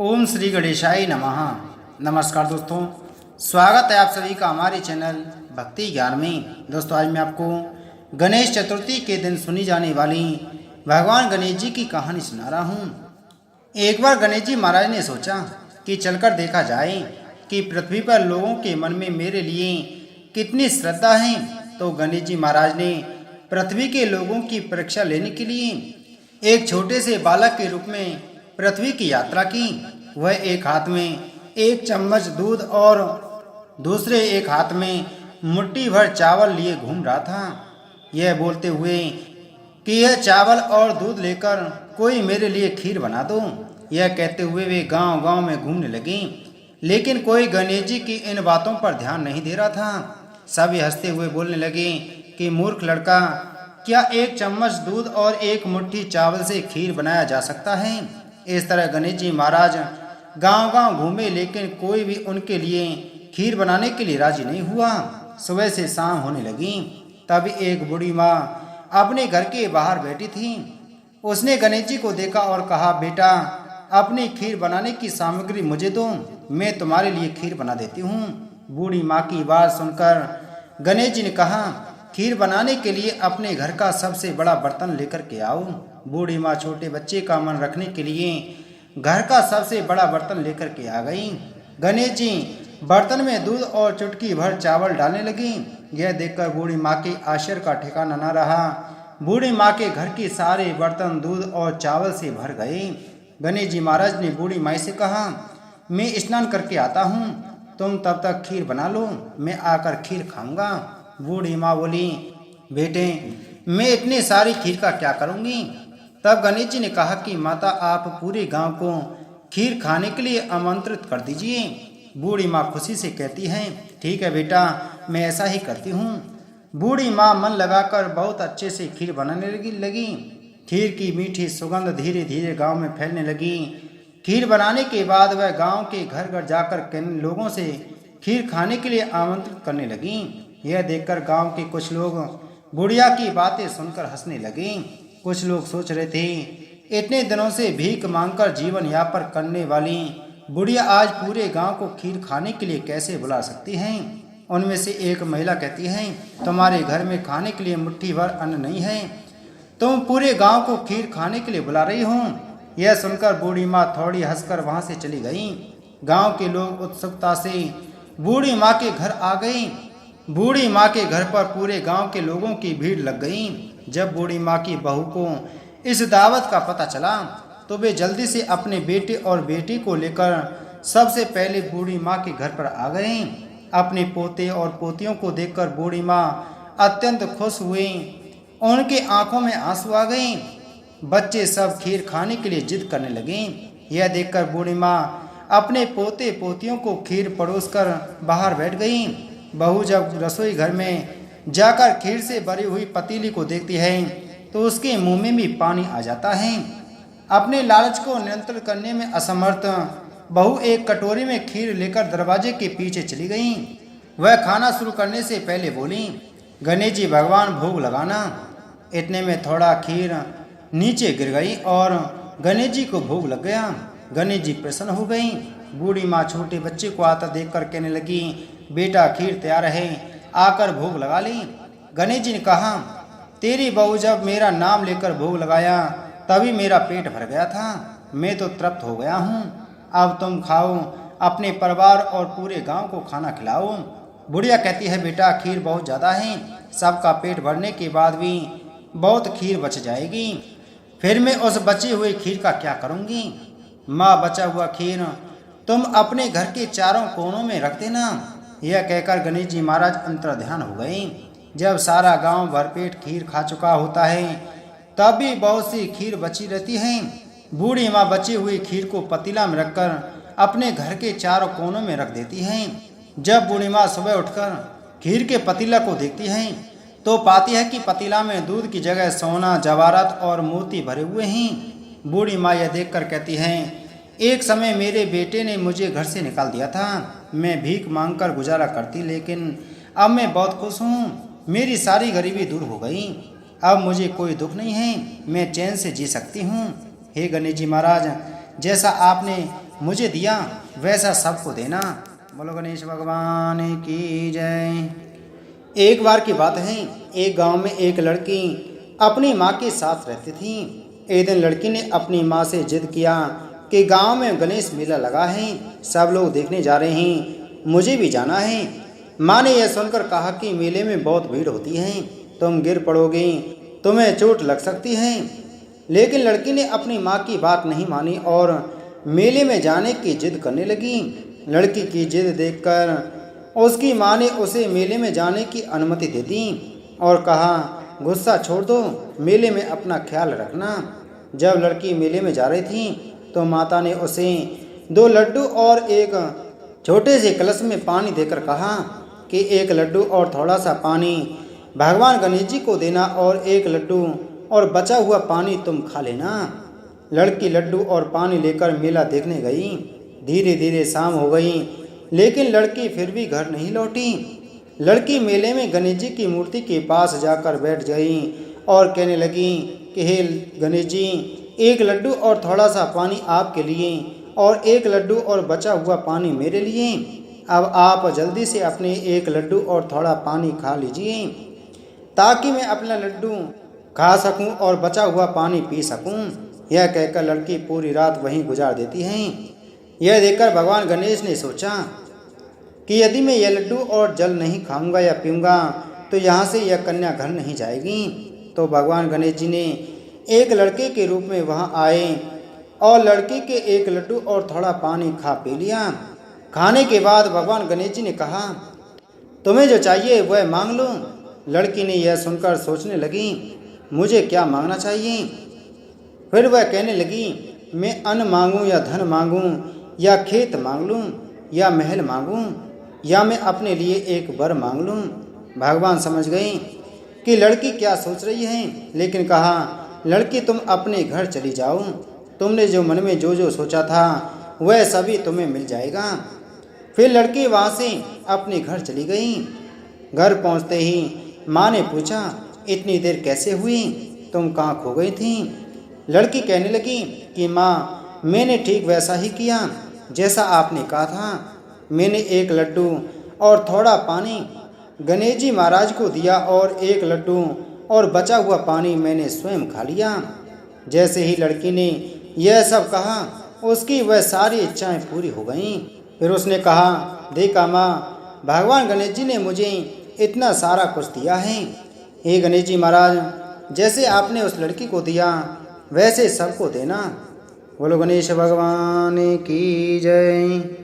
ओम श्री गणेशाय नमः। नमस्कार दोस्तों, स्वागत है आप सभी का हमारे चैनल भक्ति ज्ञान में। दोस्तों, आज मैं आपको गणेश चतुर्थी के दिन सुनी जाने वाली भगवान गणेश जी की कहानी सुना रहा हूँ। एक बार गणेश जी महाराज ने सोचा कि चलकर देखा जाए कि पृथ्वी पर लोगों के मन में मेरे लिए कितनी श्रद्धा है। तो गणेश जी महाराज ने पृथ्वी के लोगों की परीक्षा लेने के लिए एक छोटे से बालक के रूप में पृथ्वी की यात्रा की। वह एक हाथ में एक चम्मच दूध और दूसरे एक हाथ में मुट्ठी भर चावल लिए घूम रहा था, यह बोलते हुए कि यह चावल और दूध लेकर कोई मेरे लिए खीर बना दो। यह कहते हुए वे गांव-गांव में घूमने लगे, लेकिन कोई गणेश जी की इन बातों पर ध्यान नहीं दे रहा था। सभी हंसते हुए बोलने लगे कि मूर्ख लड़का, क्या एक चम्मच दूध और एक मुट्ठी चावल से खीर बनाया जा सकता है? इस तरह गणेश जी महाराज गांव-गांव घूमे, लेकिन कोई भी उनके लिए खीर बनाने के लिए राजी नहीं हुआ। सुबह से शाम होने लगी, तभी एक बूढ़ी माँ अपने घर के बाहर बैठी थी। उसने गणेश जी को देखा और कहा, बेटा, अपनी खीर बनाने की सामग्री मुझे दो, मैं तुम्हारे लिए खीर बना देती हूँ। बूढ़ी माँ की बात सुनकर गणेश जी ने कहा, खीर बनाने के लिए अपने घर का सबसे बड़ा बर्तन लेकर के आओ। बूढ़ी माँ छोटे बच्चे का मन रखने के लिए घर का सबसे बड़ा बर्तन लेकर के आ गई। गणेश जी बर्तन में दूध और चुटकी भर चावल डालने लगी। यह देखकर बूढ़ी माँ के आश्चर्य का ठिकाना न रहा। बूढ़ी माँ के घर के सारे बर्तन दूध और चावल से भर गए। गणेश जी महाराज ने बूढ़ी माँ से कहा, मैं स्नान करके आता हूँ, तुम तब तक खीर बना लो, मैं आकर खीर खाऊंगा। बूढ़ी माँ बोली, बेटे, मैं इतनी सारी खीर का क्या करूँगी? तब गणेश जी ने कहा कि माता, आप पूरे गांव को खीर खाने के लिए आमंत्रित कर दीजिए। बूढ़ी माँ खुशी से कहती है, ठीक है बेटा, मैं ऐसा ही करती हूँ। बूढ़ी माँ मन लगाकर बहुत अच्छे से खीर बनाने लगी। खीर की मीठी सुगंध धीरे धीरे गांव में फैलने लगी। खीर बनाने के बाद वह गांव के घर घर जाकर लोगों से खीर खाने के लिए आमंत्रित करने लगी। यह देखकर गांव के कुछ लोग बुढ़िया की बातें सुनकर हंसने लगे। कुछ लोग सोच रहे थे, इतने दिनों से भीख मांगकर जीवन यापन करने वाली बुढ़िया आज पूरे गांव को खीर खाने के लिए कैसे बुला सकती हैं। उनमें से एक महिला कहती है, तुम्हारे घर में खाने के लिए मुट्ठी भर अन्न नहीं है, तुम पूरे गांव को खीर खाने के लिए बुला रही हो। यह सुनकर बूढ़ी माँ थोड़ी हंसकर वहां से चली गई। गांव के लोग उत्सुकता से बूढ़ी माँ के घर आ गई। बूढ़ी माँ के घर पर पूरे गांव के लोगों की भीड़ लग गई। जब बूढ़ी माँ की बहू को इस दावत का पता चला तो वे जल्दी से अपने बेटे और बेटी को लेकर सबसे पहले बूढ़ी माँ के घर पर आ गए। अपने पोते और पोतियों को देखकर बूढ़ी माँ अत्यंत खुश हुई। उनकी आंखों में आंसू आ गए। बच्चे सब खीर खाने के लिए जिद करने लगे। यह देखकर बूढ़ी माँ अपने पोते पोतियों को खीर परोसकर बाहर बैठ गई। बहू जब रसोई घर में जाकर खीर से भरी हुई पतीली को देखती है तो उसके मुंह में भी पानी आ जाता है। अपने लालच को नियंत्रण करने में असमर्थ बहू एक कटोरी में खीर लेकर दरवाजे के पीछे चली गई। वह खाना शुरू करने से पहले बोली, गणेश जी भगवान भोग लगाना। इतने में थोड़ा खीर नीचे गिर गई और गणेश जी को भोग लग गया। गणेश जी प्रसन्न हो गई। बूढ़ी माँ छोटे बच्चे को आता देखकर कहने लगी, बेटा, खीर तैयार है, आकर भोग लगा ली। गणेश जी ने कहा, तेरी बहू जब मेरा नाम लेकर भोग लगाया तभी मेरा पेट भर गया था, मैं तो तृप्त हो गया हूँ। अब तुम खाओ, अपने परिवार और पूरे गांव को खाना खिलाओ। बुढ़िया कहती है, बेटा, खीर बहुत ज़्यादा है, सबका पेट भरने के बाद भी बहुत खीर बच जाएगी, फिर मैं उस बची हुई खीर का क्या करूँगी? माँ, बचा हुआ खीर तुम अपने घर के चारों कोनों में रख देना। यह कहकर गणेश जी महाराज अंतर्ध्यान हो गए। जब सारा गांव भरपेट खीर खा चुका होता है तब भी बहुत सी खीर बची रहती है। बूढ़ी माँ बची हुई खीर को पतीला में रखकर अपने घर के चारों कोनों में रख देती है। जब बूढ़ी माँ सुबह उठकर खीर के पतीला को देखती है तो पाती है कि पतीला में दूध की जगह सोना, जवाहरात और मोती भरे हुए हैं। बूढ़ी माँ यह देखकर कहती है, एक समय मेरे बेटे ने मुझे घर से निकाल दिया था, मैं भीख मांगकर गुजारा करती, लेकिन अब मैं बहुत खुश हूँ, मेरी सारी गरीबी दूर हो गई, अब मुझे कोई दुख नहीं है, मैं चैन से जी सकती हूँ। हे गणेश जी महाराज, जैसा आपने मुझे दिया वैसा सबको देना। बोलो गणेश भगवान की जय। एक बार की बात है, एक गांव में एक लड़की अपनी माँ के साथ रहती थी। एक दिन लड़की ने अपनी माँ से जिद किया कि गांव में गणेश मेला लगा है, सब लोग देखने जा रहे हैं, मुझे भी जाना है। माँ ने यह सुनकर कहा कि मेले में बहुत भीड़ होती है, तुम गिर पड़ोगे, तुम्हें चोट लग सकती है। लेकिन लड़की ने अपनी माँ की बात नहीं मानी और मेले में जाने की जिद करने लगी। लड़की की जिद देखकर उसकी माँ ने उसे मेले में जाने की अनुमति दे दी और कहा, गुस्सा छोड़ दो, मेले में अपना ख्याल रखना। जब लड़की मेले में जा रही थी तो माता ने उसे 2 लड्डू और एक छोटे से कलश में पानी देकर कहा कि एक लड्डू और थोड़ा सा पानी भगवान गणेश जी को देना और एक लड्डू और बचा हुआ पानी तुम खा लेना। लड़की लड्डू और पानी लेकर मेला देखने गई। धीरे धीरे शाम हो गई, लेकिन लड़की फिर भी घर नहीं लौटी। लड़की मेले में गणेश जी की मूर्ति के पास जाकर बैठ गई और कहने लगी कि हे गणेश जी, एक लड्डू और थोड़ा सा पानी आपके लिए और एक लड्डू और बचा हुआ पानी मेरे लिए। अब आप जल्दी से अपने एक लड्डू और थोड़ा पानी खा लीजिए ताकि मैं अपना लड्डू खा सकूं और बचा हुआ पानी पी सकूं। यह कहकर लड़की पूरी रात वहीं गुजार देती है। यह देखकर भगवान गणेश ने सोचा कि यदि मैं यह लड्डू और जल नहीं खाऊंगा या पीऊंगा तो यहाँ से यह कन्या घर नहीं जाएगी। तो भगवान गणेश जी ने एक लड़के के रूप में वहाँ आए और लड़के के एक लड्डू और थोड़ा पानी खा पी लिया। खाने के बाद भगवान गणेश जी ने कहा, तुम्हें जो चाहिए वह मांग लो। लड़की ने यह सुनकर सोचने लगी, मुझे क्या मांगना चाहिए। फिर वह कहने लगी, मैं अन्न मांगूं या धन मांगूं या खेत मांग लूं या महल मांगूं या मैं अपने लिए एक वर मांग लूं। भगवान समझ गए कि लड़की क्या सोच रही है, लेकिन कहा, लड़की तुम अपने घर चली जाओ, तुमने जो मन में जो सोचा था वह सभी तुम्हें मिल जाएगा। फिर लड़की वहाँ से अपने घर चली गई। घर पहुँचते ही माँ ने पूछा, इतनी देर कैसे हुई, तुम कहाँ खो गई थी। लड़की कहने लगी कि माँ, मैंने ठीक वैसा ही किया जैसा आपने कहा था। मैंने एक लड्डू और थोड़ा पानी गणेश जी महाराज को दिया और एक लड्डू और बचा हुआ पानी मैंने स्वयं खा लिया। जैसे ही लड़की ने यह सब कहा, उसकी वह सारी इच्छाएं पूरी हो गईं। फिर उसने कहा, देखा माँ, भगवान गणेश जी ने मुझे इतना सारा कुछ दिया है। हे गणेश जी महाराज, जैसे आपने उस लड़की को दिया वैसे सबको देना। बोलो गणेश भगवान की जय।